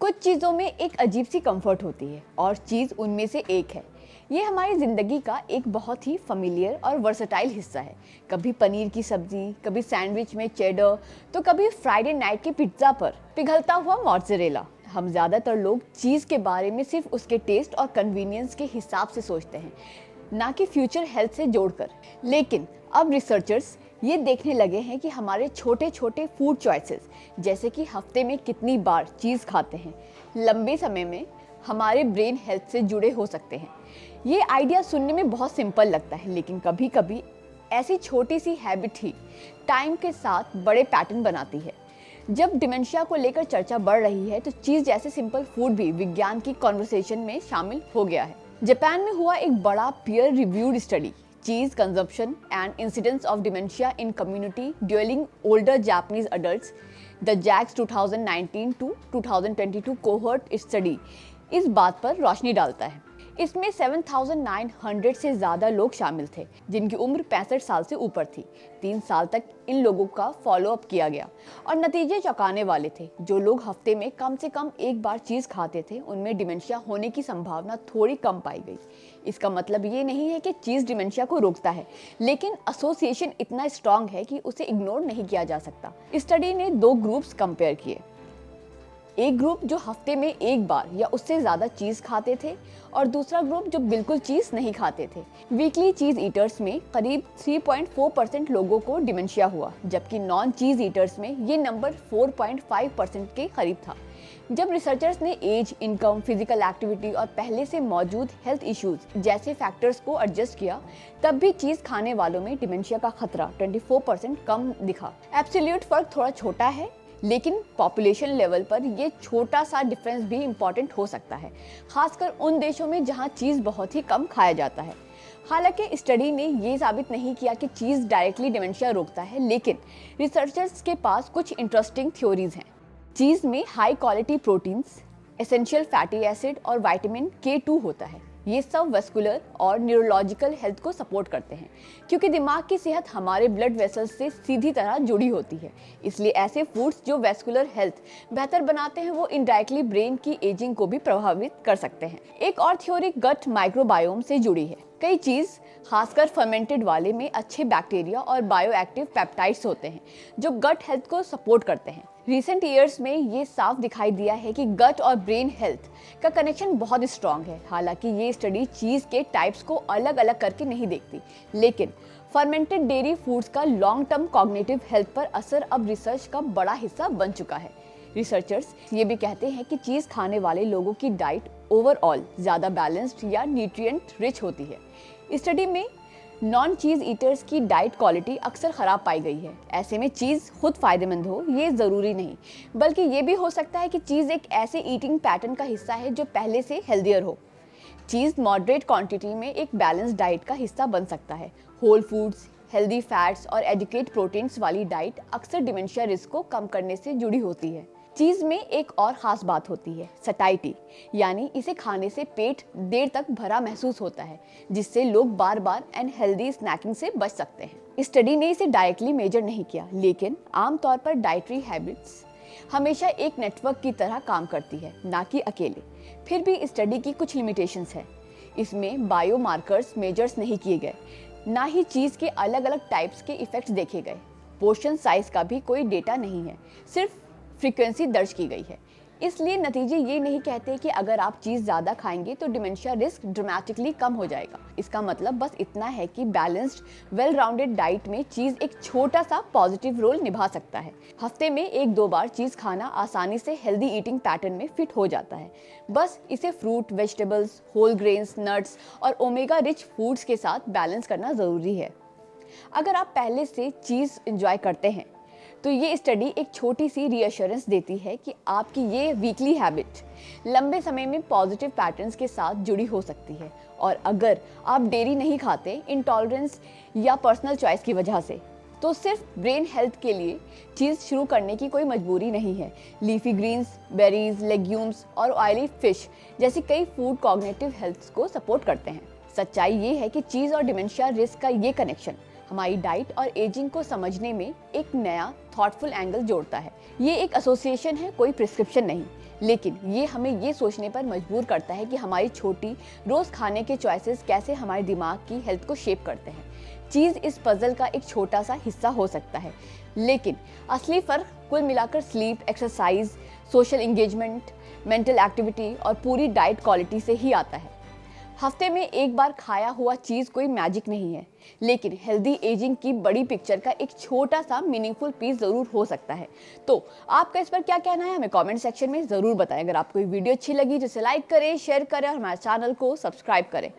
कुछ चीज़ों में एक अजीब सी कंफर्ट होती है और चीज़ उनमें से एक है। ये हमारी ज़िंदगी का एक बहुत ही familiar और वर्सटाइल हिस्सा है। कभी पनीर की सब्जी, कभी सैंडविच में चेडर, तो कभी फ्राइडे नाइट के पिज्ज़ा पर पिघलता हुआ मोज़रेला। हम ज़्यादातर लोग चीज़ के बारे में सिर्फ उसके टेस्ट और कन्वीनियंस के हिसाब से सोचते हैं, ना कि फ्यूचर हेल्थ से जोड़कर। लेकिन अब रिसर्चर्स ये देखने लगे हैं कि हमारे छोटे छोटे फूड चॉइसेस, जैसे कि हफ्ते में कितनी बार चीज़ खाते हैं, लंबे समय में हमारे ब्रेन हेल्थ से जुड़े हो सकते हैं। ये आइडिया सुनने में बहुत सिंपल लगता है, लेकिन कभी कभी ऐसी छोटी सी हैबिट ही टाइम के साथ बड़े पैटर्न बनाती है। जब डिमेंशिया को लेकर चर्चा बढ़ रही है, तो चीज़ जैसे सिंपल फूड भी विज्ञान की कॉन्वर्सेशन में शामिल हो गया है। जापान में हुआ एक बड़ा peer reviewed study, cheese consumption and incidence of dementia in community during older Japanese adults, the जैक्स 2019 टू 2022 कोहर्ट स्टडी, इस बात पर रोशनी डालता है। इसमें 7,900 से ज़्यादा लोग शामिल थे, जिनकी उम्र 65 साल से ऊपर थी। 3 साल तक इन लोगों का फॉलोअप किया गया और नतीजे चौंकाने वाले थे। जो लोग हफ्ते में कम से कम एक बार चीज़ खाते थे, उनमें डिमेंशिया होने की संभावना थोड़ी कम पाई गई। इसका मतलब ये नहीं है कि चीज़ डिमेंशिया को रोकता है, लेकिन एसोसिएशन इतना स्ट्रांग है कि उसे इग्नोर नहीं किया जा सकता। स्टडी ने 2 ग्रुप्स कंपेयर किए। एक ग्रुप जो हफ्ते में एक बार या उससे ज़्यादा चीज़ खाते थे और दूसरा ग्रुप जो बिल्कुल चीज़ नहीं खाते थे। वीकली चीज़ ईटर्स में करीब 3.4% लोगों को डिमेंशिया हुआ, जबकि नॉन चीज़ ईटर्स में ये नंबर 4.5% के करीब था। जब रिसर्चर्स ने एज, इनकम, फिजिकल एक्टिविटी और पहले से मौजूद हेल्थ इश्यूज जैसे फैक्टर्स को एडजस्ट किया, तब भी चीज़ खाने वालों में डिमेंशिया का खतरा 24% कम दिखा। एब्सोल्यूट फर्क थोड़ा छोटा है, लेकिन पॉपुलेशन लेवल पर ये छोटा सा डिफरेंस भी इम्पॉर्टेंट हो सकता है, खासकर उन देशों में जहाँ चीज़ बहुत ही कम खाया जाता है। हालांकि स्टडी ने ये साबित नहीं किया कि चीज़ डायरेक्टली डिमेंशिया रोकता है, लेकिन रिसर्चर्स के पास कुछ इंटरेस्टिंग थ्योरीज हैं। चीज़ में high quality proteins, essential fatty acid और विटामिन K2 होता है। ये सब वेस्कुलर और न्यूरोलॉजिकल हेल्थ को सपोर्ट करते हैं, क्योंकि दिमाग की सेहत हमारे ब्लड वेसल्स से सीधी तरह जुड़ी होती है। इसलिए ऐसे फूड्स जो वेस्कुलर हेल्थ बेहतर बनाते हैं, वो इनडायरेक्टली ब्रेन की एजिंग को भी प्रभावित कर सकते हैं। एक और थ्योरी गट माइक्रोबायोम से जुड़ी है। कई चीज़, खासकर फर्मेंटेड वाले में अच्छे बैक्टीरिया और बायोएक्टिव पेप्टाइड्स होते हैं, जो गट हेल्थ को सपोर्ट करते हैं। रिसेंट ईयर्स में ये साफ दिखाई दिया है कि गट और ब्रेन हेल्थ का कनेक्शन बहुत स्ट्रॉन्ग है। हालांकि ये स्टडी चीज़ के टाइप्स को अलग अलग करके नहीं देखती, लेकिन फर्मेंटेड डेयरी फूड्स का लॉन्ग टर्म कॉग्निटिव हेल्थ पर असर अब रिसर्च का बड़ा हिस्सा बन चुका है। रिसर्चर्स ये भी कहते हैं कि चीज़ खाने वाले लोगों की डाइट ओवरऑल ज़्यादा बैलेंस्ड या न्यूट्रिएंट रिच होती है। स्टडी में नॉन चीज़ ईटर्स की डाइट क्वालिटी अक्सर ख़राब पाई गई है। ऐसे में चीज़ खुद फ़ायदेमंद हो ये ज़रूरी नहीं, बल्कि ये भी हो सकता है कि चीज़ एक ऐसे ईटिंग पैटर्न का हिस्सा है जो पहले से हेल्दियर हो। चीज़ मॉडरेट क्वांटिटी में एक बैलेंस डाइट का हिस्सा बन सकता है। होल फूड्स, हेल्दी फैट्स और एडिक्वेट प्रोटीन्स वाली डाइट अक्सर डिमेंशिया रिस्क को कम करने से जुड़ी होती है। चीज़ में एक और ख़ास बात होती है सटाइटी, यानी इसे खाने से पेट देर तक भरा महसूस होता है, जिससे लोग बार बार अनहेल्दी स्नैकिंग से बच सकते हैं। स्टडी ने इसे डायरेक्टली मेजर नहीं किया, लेकिन आमतौर पर डाइटरी हैबिट्स हमेशा एक नेटवर्क की तरह काम करती है, ना कि अकेले। फिर भी स्टडी की कुछ लिमिटेशंस है। इसमें बायोमार्कर्स मेजर्स नहीं किए गए, ना ही चीज़ के अलग अलग टाइप्स के इफेक्ट्स देखे गए। पोर्शन साइज का भी कोई डेटा नहीं है, सिर्फ फ्रीक्वेंसी दर्ज की गई है। इसलिए नतीजे ये नहीं कहते कि अगर आप चीज़ ज़्यादा खाएंगे तो डिमेंशिया रिस्क ड्रामेटिकली कम हो जाएगा। इसका मतलब बस इतना है कि बैलेंस्ड, वेल राउंडेड डाइट में चीज़ एक छोटा सा पॉजिटिव रोल निभा सकता है। हफ्ते में 1-2 बार चीज़ खाना आसानी से हेल्दी ईटिंग पैटर्न में फिट हो जाता है। बस इसे fruit, vegetables, whole grains, nuts और ओमेगा रिच फूड्स के साथ बैलेंस करना ज़रूरी है। अगर आप पहले से चीज़ एंजॉय करते हैं, तो ये स्टडी एक छोटी सी रीअश्योरेंस देती है कि आपकी ये वीकली हैबिट लंबे समय में पॉजिटिव पैटर्न्स के साथ जुड़ी हो सकती है। और अगर आप डेयरी नहीं खाते, इंटॉलरेंस या पर्सनल चॉइस की वजह से, तो सिर्फ ब्रेन हेल्थ के लिए चीज़ शुरू करने की कोई मजबूरी नहीं है। लीफी ग्रीन्स, बेरीज, लेग्यूम्स और ऑयली फिश जैसी कई फूड कॉग्निटिव हेल्थ को सपोर्ट करते हैं। सच्चाई ये है कि चीज़ और डिमेंशिया रिस्क का ये कनेक्शन हमारी डाइट और एजिंग को समझने में एक नया थॉटफुल एंगल जोड़ता है। ये एक एसोसिएशन है, कोई प्रिस्क्रिप्शन नहीं। लेकिन ये हमें ये सोचने पर मजबूर करता है कि हमारी छोटी रोज़ खाने के चॉइसेस कैसे हमारे दिमाग की हेल्थ को शेप करते हैं। चीज़ इस पजल का एक छोटा सा हिस्सा हो सकता है, लेकिन असली फ़र्क कुल मिलाकर sleep, exercise, social engagement, mental activity और पूरी डाइट क्वालिटी से ही आता है। हफ्ते में एक बार खाया हुआ चीज़ कोई मैजिक नहीं है, लेकिन हेल्दी एजिंग की बड़ी पिक्चर का एक छोटा सा मीनिंगफुल पीस ज़रूर हो सकता है। तो आपका इस पर क्या कहना है, हमें कमेंट सेक्शन में ज़रूर बताएं। अगर आपको ये वीडियो अच्छी लगी तो इसे लाइक करें, शेयर करें और हमारे चैनल को सब्सक्राइब करें।